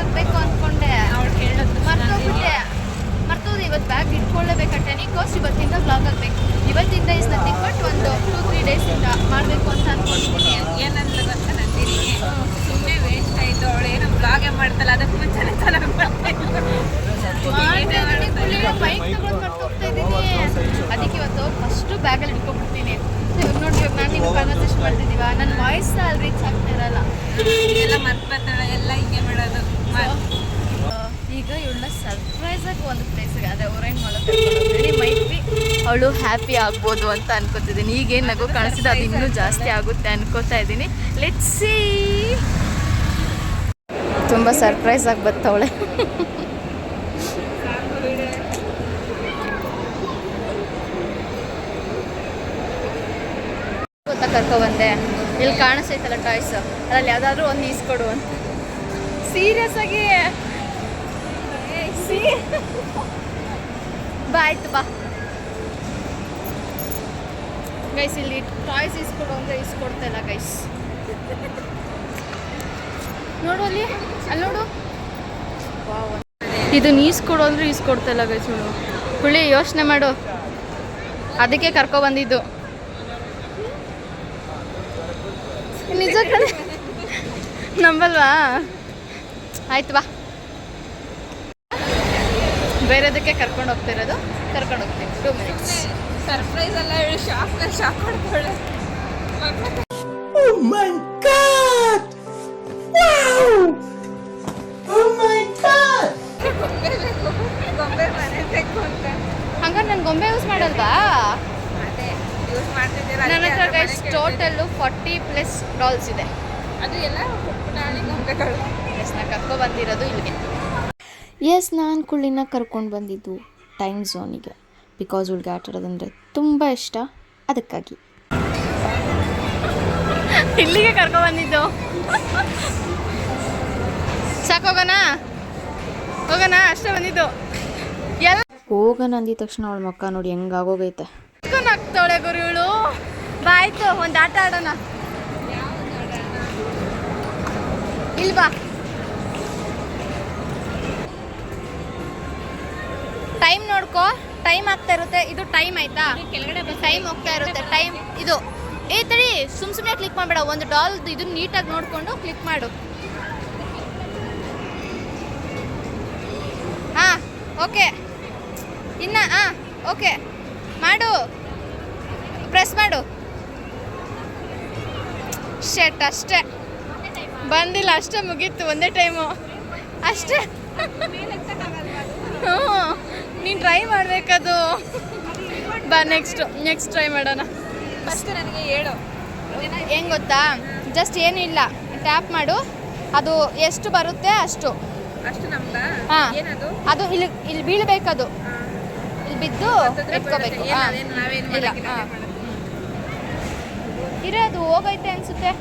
ಹಾಕ್ಬೇಕು ಅಂದ್ಕೊಂಡೆ, ಮರ್ತೋದು. ಇವತ್ತು ಬ್ಯಾಗ್ ಇಟ್ಕೊಳ್ಳೇಬೇಕಂటే ಕೋಸ್ಟ್ ಇವತ್ತಿಂದ ಬ್ಲಾಗ್ ಆಗಬೇಕು. ಇವತ್ತಿಂದ ಇಸ್ ನಥಿಂಗ್ ಬಟ್ ಒಂದು 2-3 ಡೇಸಿಂದ ಮಾಡಬೇಕು ಅಂತ ಅಂದ್ಕೊಂಡಿದ್ದೀನಿ. ಏನಂತ ಗೊತ್ತಾ ನಂದಿನಿ, ಸುಮ್ಮನೆ ವೇಸ್ಟ್ ಆಯಿತು, ಅವಳು ಏನೋ ಬ್ಲಾಗೇ ಮಾಡ್ತಲ್ಲ, ಅದಕ್ಕೆ ಮುಂಚೆನೇ ಚೆನ್ನಾಗಿ ಬೈಕ್ ತಗೊಂಡು ಮರ್ತೋಗ್ತಾ ಇದ್ದೀನಿ. ಅದಕ್ಕೆ ಇವತ್ತು ಫಸ್ಟು ಬ್ಯಾಗಲ್ಲಿ ಇಟ್ಕೊಂಡ್ಬಿಡ್ತೀನಿ. ಇವಾಗ ನೋಡಿ, ಇವಾಗ ನಾನು ನಿಮ್ಗೆ ಕನ್ವರ್ಸೇಷನ್ ಮಾಡ್ತಿದ್ದೀವ, ನನ್ನ ವಾಯ್ಸ್ ಅಲ್ಲಿ ರೀಚ್ ಆಗ್ತಾ ಇರಲ್ಲ, ಎಲ್ಲ ಮರ್ತ್ಬರ್ತಾಳೆ, ಎಲ್ಲ ಹಿಂಗೆ ಮಾಡೋದು. ಈಗ ಇವಳನ್ನ ಸರ್ಪ್ರೈಸಾಗಿ ಒಂದು ಪ್ಲೇಸ್ಗೆ ಅದೇ ಓರೈನ್ ಮಾಡೋದು ಮೈಟ್ ಬಿ ಅವಳು ಹ್ಯಾಪಿ ಆಗ್ಬೋದು ಅಂತ ಅನ್ಕೋತಿದ್ದೀನಿ. ಈಗೇನು ನಗು ಕಾಣಿಸಿದೆ ಅದು ಇನ್ನೂ ಜಾಸ್ತಿ ಆಗುತ್ತೆ ಅನ್ಕೋತಾ ಇದ್ದೀನಿ. Let's see. ತುಂಬ ಸರ್ಪ್ರೈಸ್ ಆಗಿ ಬರ್ತವಳೆ. ಗೊತ್ತಾ ಕರ್ಕೊಬಂದೆ, ಇಲ್ಲಿ ಕಾಣಿಸ್ತೈತಲ್ಲ ಟಾಯ್ಸ್, ಅದ್ರಲ್ಲಿ ಯಾವ್ದಾದ್ರು ಒಂದು ಈಸ್ಕೊಡು ಅಂತ. ಸೀರಿಯಸ್ ಆಗಿ ಬಾ, ಆಯ್ತು ಬಾ ಗೈಸ್. ಇಲ್ಲಿ ಟಾಯ್ಸ್ ಇಸ್ಕೊಡು ಅಂದರೆ ಇಸ್ಕೊಡ್ತಾ ಇಲ್ಲ ಗೈಸ್. ನೋಡು ಅಲ್ಲಿ ನೋಡು, ಇದನ್ನ ಈಸ್ಕೊಡು ಅಂದರೆ ಈಸ್ಕೊಡ್ತಾ ಇಲ್ಲ ಗೈಸ್. ನೋಡು ಹುಳಿ, ಯೋಚನೆ ಮಾಡು, ಅದಕ್ಕೆ ಕರ್ಕೊಬಂದಿದ್ದು. ನಿಜ ಕಡೆ ನಂಬಲ್ವಾ? ಆಯ್ತು ಬಾ, ಬೇರೆದಕ್ಕೆ ಕರ್ಕೊಂಡು ಹೋಗ್ತಿರೋದು, ಕರ್ಕೊಂಡು ಹೋಗ್ತೀನಿ. 2 ಮಿನಿಟ್ಸ್. ಸರ್ಪ್ರೈಸ್ ಅಲ್ಲ, ಹೇಳಿ shock ಮಾಡ್ಕೊಳ್ಳೆ. Oh my god! Wow! Oh my god! ಗೊಂಬೆ ಮನೆ ಬೇಕು ಅಂತ. ಹಂಗಾರೆ ನಾನು ಗೊಂಬೆ ಯೂಸ್ ಮಾಡಲ್ವಾ? ಅದೇ ಯೂಸ್ ಮಾಡ್ತಿದ್ದೀರಾ? ನನ್ನ ಹತ್ರ ಗೈಸ್ ಟೋಟಲ್ಲು 40+ ಡಾಲ್ಸ್ ಇದೆ. ಅದು ಎಲ್ಲ ನಾಳೆ ಗೊಂಬೆಗಳು. ಎಸ್, ನಾನು ಕರ್ಕೊಬಂದಿರೋದು ಇಲ್ಲಿಗೆ. ಎಸ್, ನಾನು ಕುಳ್ಳಿನ ಕರ್ಕೊಂಡು ಬಂದಿದ್ದು ಟೈಮ್ ಝೋನಿಗೆ. ಬಿಕಾಸ್ ಅವಳಿಗೆ ಆಟ ಆಡೋದಂದರೆ ತುಂಬ ಇಷ್ಟ, ಅದಕ್ಕಾಗಿ ಇಲ್ಲಿಗೆ ಕರ್ಕೊಬಂದಿದ್ದು. ಸಾಕೋಗೋಣ, ಹೋಗೋಣ ಅಷ್ಟೇ ಬಂದಿದ್ದು. ಎಲ್ಲ ಹೋಗೋಣ ಅಂದಿದ ತಕ್ಷಣ ಅವಳ ಮಕ್ಕ ನೋಡಿ ಹೆಂಗಾಗೋಗೈತೆ. ಆಗ್ತಾಳೆ ಗುರು ಇವಳು. ಬಾ, ಆಯ್ತು, ಒಂದು ಆಟ ಆಡೋಣ. ಇಲ್ಲಿ ಬಾ. ಟೈಮ್ ನೋಡ್ಕೋ, ಟೈಮ್ ಆಗ್ತಾ ಇರುತ್ತೆ. ಇದು ಟೈಮ್ ಆಯ್ತಾ, ಕೆಳಗಡೆ ಟೈಮ್ ಹೋಗ್ತಾ ಇರುತ್ತೆ. ಟೈಮ್ ಇದು ತಡಿ, ಸುಮ್ಮನೆ ಕ್ಲಿಕ್ ಮಾಡಬೇಡ. ಒಂದು ಡಾಲ್ ಇದನ್ನ ನೀಟಾಗಿ ನೋಡಿಕೊಂಡು ಕ್ಲಿಕ್ ಮಾಡು. ಹಾಂ, ಓಕೆ. ಇನ್ನು ಓಕೆ ಮಾಡು, ಪ್ರೆಸ್ ಮಾಡು. ಶೆಟ್, ಅಷ್ಟೇ ಬಂದಿಲ್ಲ, ಅಷ್ಟೇ ಮುಗೀತು. ಒಂದೇ ಟೈಮು ಅಷ್ಟೇ. ಹ್ಞೂ, ನೀನು ಟ್ರೈ ಮಾಡಬೇಕದು. ಬಾ, ನೆಕ್ಸ್ಟ್ ಟ್ರೈ ಮಾಡೋಣ. ಫಸ್ಟ್ ನನಗೆ ಹೇಳು ಹೆಂಗೆ ಗೊತ್ತಾ, ಜಸ್ಟ್ ಏನೂ ಇಲ್ಲ, ಟ್ಯಾಪ್ ಮಾಡು, ಅದು ಎಷ್ಟು ಬರುತ್ತೆ ಅಷ್ಟು. ನಮ್ದ? ಹಾಂ, ಏನದು? ಅದು ಇಲ್ಲಿ ಬೀಳಬೇಕದು, ಇಲ್ಲಿ ಬಿದ್ದು ಎತ್ಕೋಬೇಕು. ಇಲ್ಲ, ಇರೋದು ಹೋಗೈತೆ ಅನಿಸುತ್ತೆ.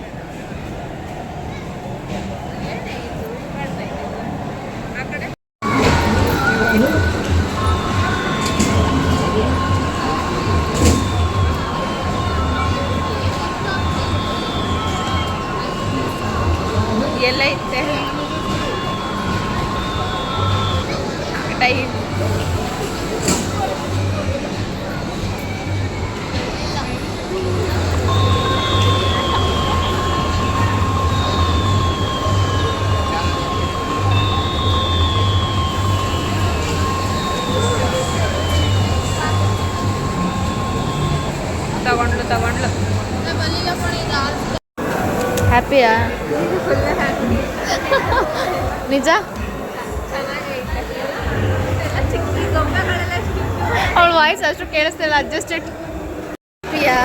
ಆ ಕಡೆ ಎಲ್ಲ ಐತೆ ಟೈಮ್. ತಗೊಂಡ್ಲು ಹ್ಯಾಪಿಯಾ? ನಿಜ? ಅವಳ ವಾಯ್ಸ್ ಅಷ್ಟು ಕೇಳಿಸ್ತಿಲ್ಲ. ಅಡ್ಜಸ್ಟೆಡ್. ಹ್ಯಾಪಿಯಾ?